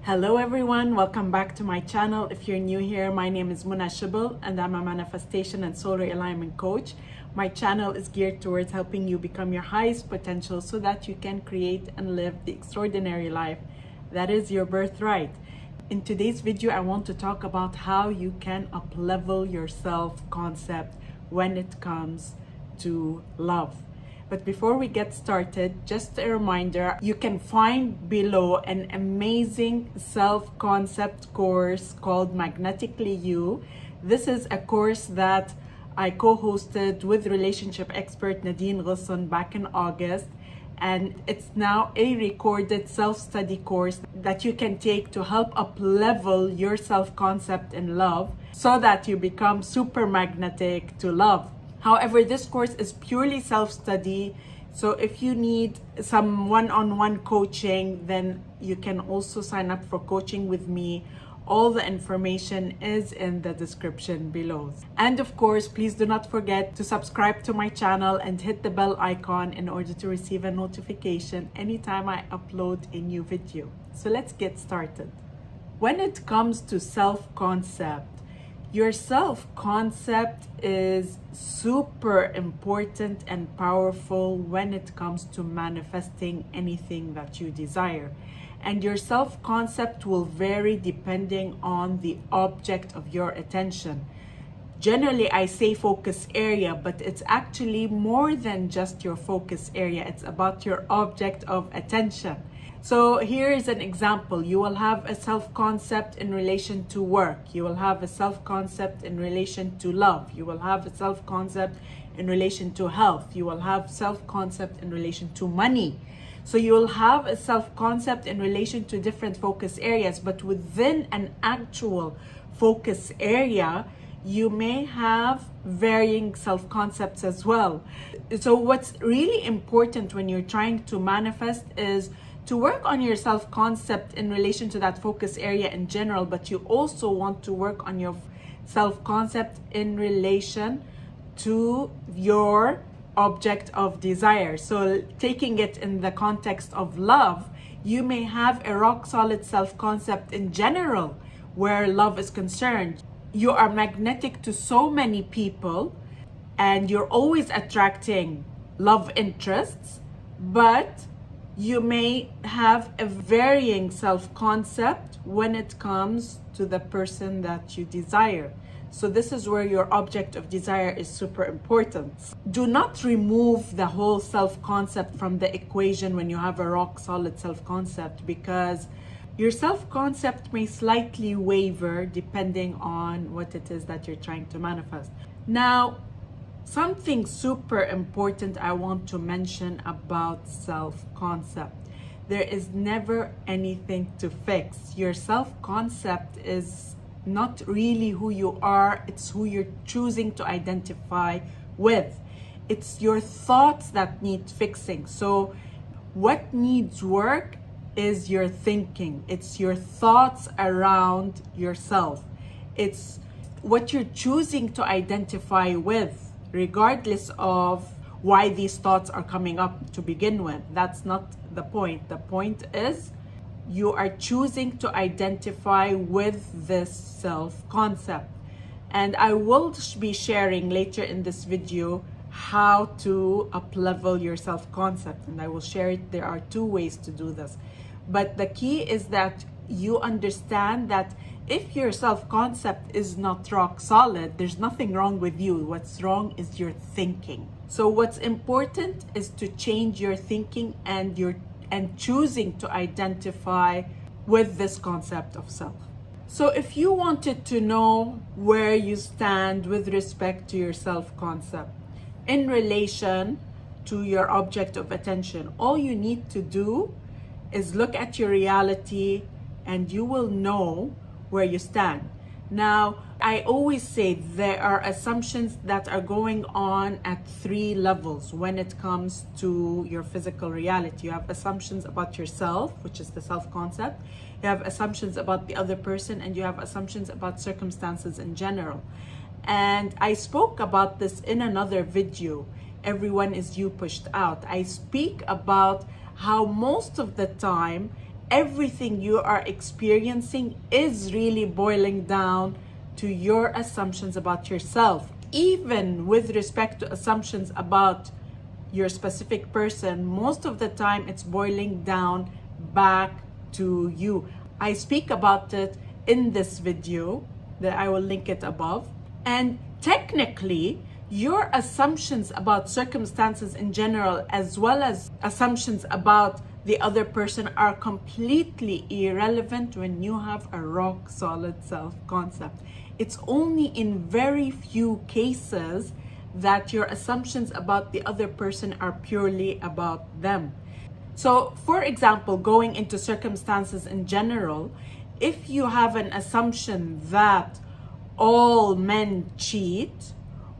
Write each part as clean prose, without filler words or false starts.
Hello everyone, welcome back to my channel. If you're new here, my name is Irresistible and I'm a manifestation and soul realignment coach. My channel is geared towards helping you become your highest potential so that you can create and live the extraordinary life that is your birthright. In today's video, I want to talk about how you can up-level your self-concept when it comes to love. But before we get started, just a reminder, you can find below an amazing self-concept course called Magnetically You. This is a course that I co-hosted with relationship expert Nadine Ghusson back in August. And it's now a recorded self-study course that you can take to help up-level your self-concept in love so that you become super magnetic to love. However, this course is purely self-study. So if you need some one-on-one coaching, then you can also sign up for coaching with me. All the information is in the description below. And of course, please do not forget to subscribe to my channel and hit the bell icon in order to receive a notification anytime I upload a new video. So let's get started. When it comes to self-concept, your self-concept is super important and powerful when it comes to manifesting anything that you desire. And your self-concept will vary depending on the object of your attention. Generally, I say focus area, but it's actually more than just your focus area. It's about your object of attention. So here is an example. You will have a self-concept in relation to work. You will have a self-concept in relation to love. You will have a self-concept in relation to health. You will have self-concept in relation to money. So you'll have a self-concept in relation to different focus areas, but within an actual focus area, you may have varying self-concepts as well. So what's really important when you're trying to manifest is to work on your self-concept in relation to that focus area in general, but you also want to work on your self-concept in relation to your object of desire. So taking it in the context of love, you may have a rock solid self-concept in general where love is concerned. You are magnetic to so many people and you're always attracting love interests, but you may have a varying self-concept when it comes to the person that you desire. So this is where your object of desire is super important. Do not remove the whole self-concept from the equation when you have a rock solid self-concept, because your self-concept may slightly waver depending on what it is that you're trying to manifest. Now, something super important I want to mention about self-concept. There is never anything to fix. Your self-concept is not really who you are, it's who you're choosing to identify with. It's your thoughts that need fixing. So what needs work is your thinking. It's your thoughts around yourself. It's what you're choosing to identify with, regardless of why these thoughts are coming up to begin with. That's not the point. The point is you are choosing to identify with this self-concept. And I will be sharing later in this video how to up-level your self-concept. And I will share it. There are two ways to do this. But the key is that you understand that if your self-concept is not rock solid, there's nothing wrong with you. What's wrong is your thinking. So what's important is to change your thinking and choosing to identify with this concept of self. So if you wanted to know where you stand with respect to your self-concept in relation to your object of attention, all you need to do is look at your reality and you will know where you stand. Now, I always say there are assumptions that are going on at 3 levels when it comes to your physical reality. You have assumptions about yourself, which is the self-concept. You have assumptions about the other person, and you have assumptions about circumstances in general. And I spoke about this in another video, Everyone is You Pushed Out. I speak about how most of the time everything you are experiencing is really boiling down to your assumptions about yourself. Even with respect to assumptions about your specific person, most of the time it's boiling down back to you. I speak about it in this video that I will link it above. And technically, your assumptions about circumstances in general, as well as assumptions about the other person, are completely irrelevant when you have a rock solid self-concept. It's only in very few cases that your assumptions about the other person are purely about them. So, for example, going into circumstances in general, if you have an assumption that all men cheat,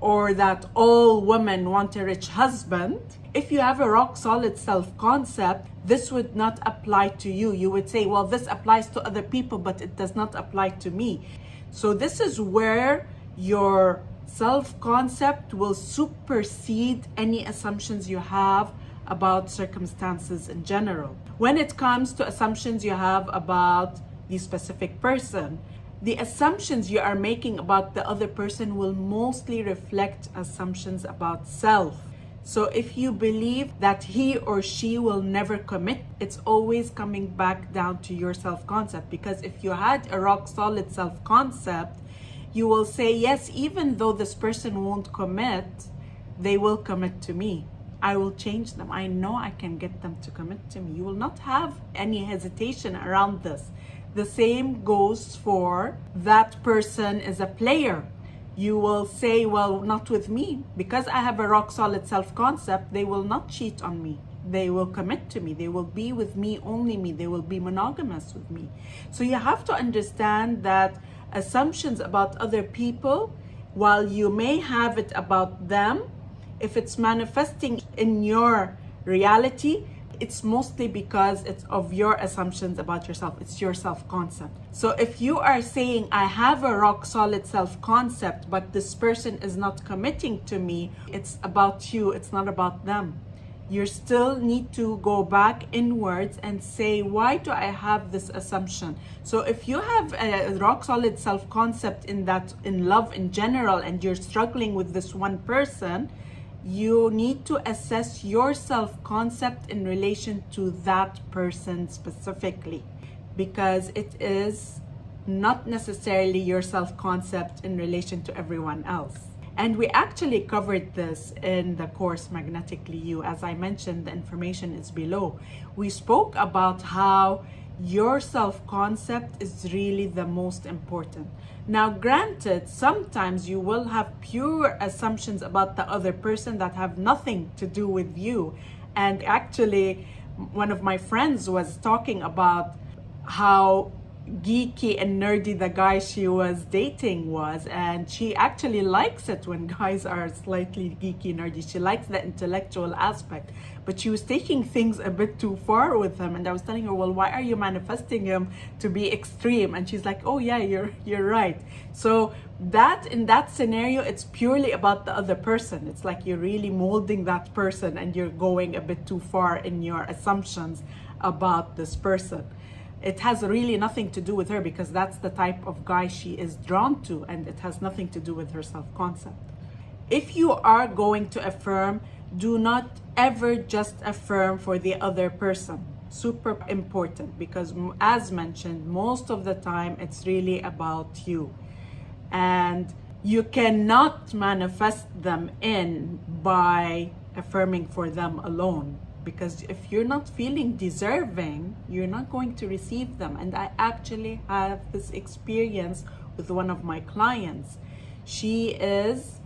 or that all women want a rich husband, if you have a rock solid self-concept, this would not apply to you. You would say, well, this applies to other people, but it does not apply to me. So this is where your self-concept will supersede any assumptions you have about circumstances in general. When it comes to assumptions you have about the specific person, the assumptions you are making about the other person will mostly reflect assumptions about self. So if you believe that he or she will never commit, it's always coming back down to your self-concept. Because if you had a rock solid self-concept, you will say, yes, even though this person won't commit, they will commit to me. I will change them. I know I can get them to commit to me. You will not have any hesitation around this. The same goes for that person is a player. You will say, well, not with me. Because I have a rock solid self-concept, they will not cheat on me. They will commit to me. They will be with me, only me. They will be monogamous with me. So you have to understand that assumptions about other people, while you may have it about them, if it's manifesting in your reality, it's mostly because it's of your assumptions about yourself. It's your self-concept. So if you are saying, I have a rock solid self-concept, but this person is not committing to me, it's about you, it's not about them. You still need to go back inwards and say, why do I have this assumption? So if you have a rock solid self-concept in love in general, and you're struggling with this one person, you need to assess your self-concept in relation to that person specifically, because it is not necessarily your self-concept in relation to everyone else. And we actually covered this in the course Magnetically You. As I mentioned, the information is below. We spoke about how your self-concept is really the most important. Now, granted, sometimes you will have pure assumptions about the other person that have nothing to do with you. And actually, one of my friends was talking about how geeky and nerdy the guy she was dating was, and she actually likes it when guys are slightly geeky, nerdy. She likes the intellectual aspect, but she was taking things a bit too far with him. And I was telling her, well, why are you manifesting him to be extreme? And she's like, oh yeah, you're right. So that in that scenario, it's purely about the other person. It's like you're really molding that person and you're going a bit too far in your assumptions about this person. It has really nothing to do with her, because that's the type of guy she is drawn to, and it has nothing to do with her self-concept. If you are going to affirm, do not ever just affirm for the other person. Super important, because as mentioned, most of the time it's really about you. And you cannot manifest them in by affirming for them alone. Because if you're not feeling deserving, you're not going to receive them. And I actually have this experience with one of my clients. She is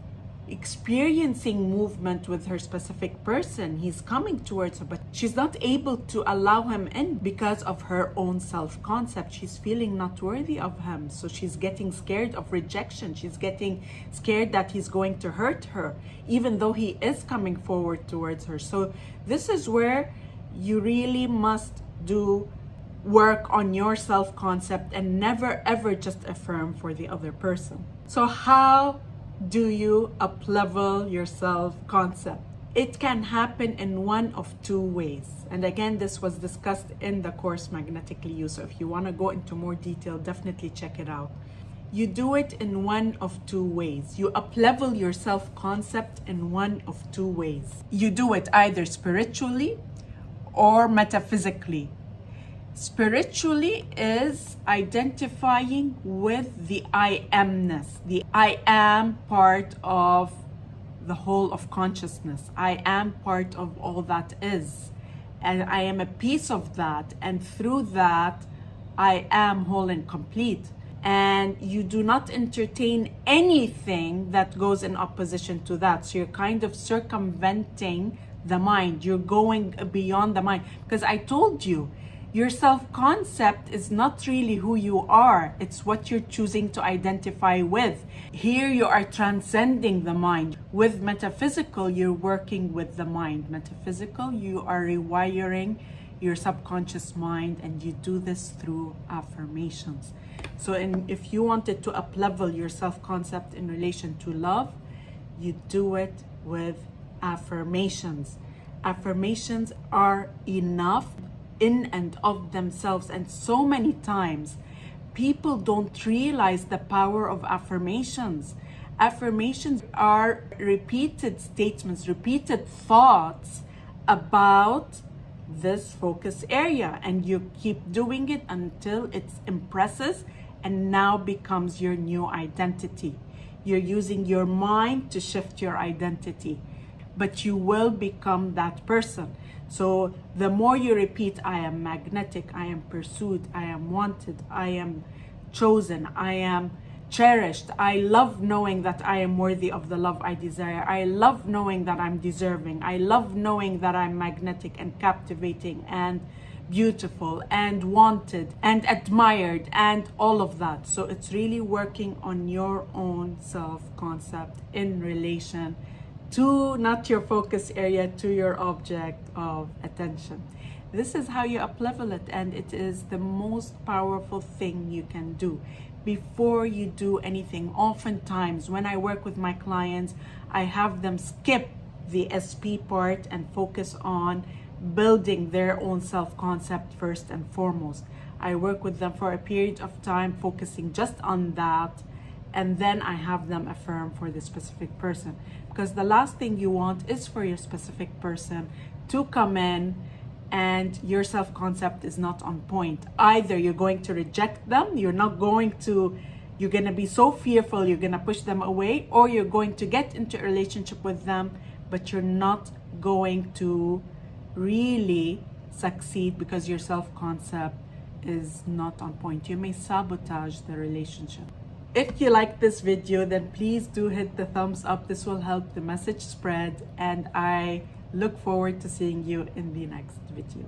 experiencing movement with her specific person. He's coming towards her, but she's not able to allow him in because of her own self-concept. She's feeling not worthy of him. So she's getting scared of rejection. She's getting scared that he's going to hurt her, even though he is coming forward towards her. So this is where you really must do work on your self-concept and never ever just affirm for the other person. So how do you uplevel your self-concept? It can happen in one of two ways. And again, this was discussed in the course Magnetically You. So if you want to go into more detail, definitely check it out. You do it in one of two ways. You uplevel your self-concept in one of two ways. You do it either spiritually or metaphysically. Spiritually is identifying with the I amness. The I am part of the whole of consciousness. I am part of all that is. And I am a piece of that. And through that, I am whole and complete. And you do not entertain anything that goes in opposition to that. So you're kind of circumventing the mind. You're going beyond the mind. Because I told you, your self-concept is not really who you are. It's what you're choosing to identify with. Here you are transcending the mind. With metaphysical, you're working with the mind. Metaphysical, you are rewiring your subconscious mind, and you do this through affirmations. So if you wanted to uplevel your self-concept in relation to love, you do it with affirmations. Affirmations are enough in and of themselves, and so many times people don't realize the power of affirmations. Affirmations are repeated statements, repeated thoughts about this focus area, and you keep doing it until it impresses and now becomes your new identity. You're using your mind to shift your identity, but you will become that person. So the more you repeat, I am magnetic, I am pursued, I am wanted, I am chosen, I am cherished, I love knowing that I am worthy of the love I desire, I love knowing that I'm deserving, I love knowing that I'm magnetic and captivating and beautiful and wanted and admired and all of that. So it's really working on your own self-concept in relation to not your focus area, to your object of attention. This is how you uplevel it, and it is the most powerful thing you can do. Before you do anything, oftentimes when I work with my clients, I have them skip the SP part and focus on building their own self-concept first and foremost. I work with them for a period of time, focusing just on that, and then I have them affirm for the specific person. Because the last thing you want is for your specific person to come in and your self-concept is not on point. Either you're going to reject them, you're going to be so fearful, you're going to push them away, or you're going to get into a relationship with them, but you're not going to really succeed because your self-concept is not on point. You may sabotage the relationship. If you like this video, then please do hit the thumbs up. This will help the message spread, and I look forward to seeing you in the next video.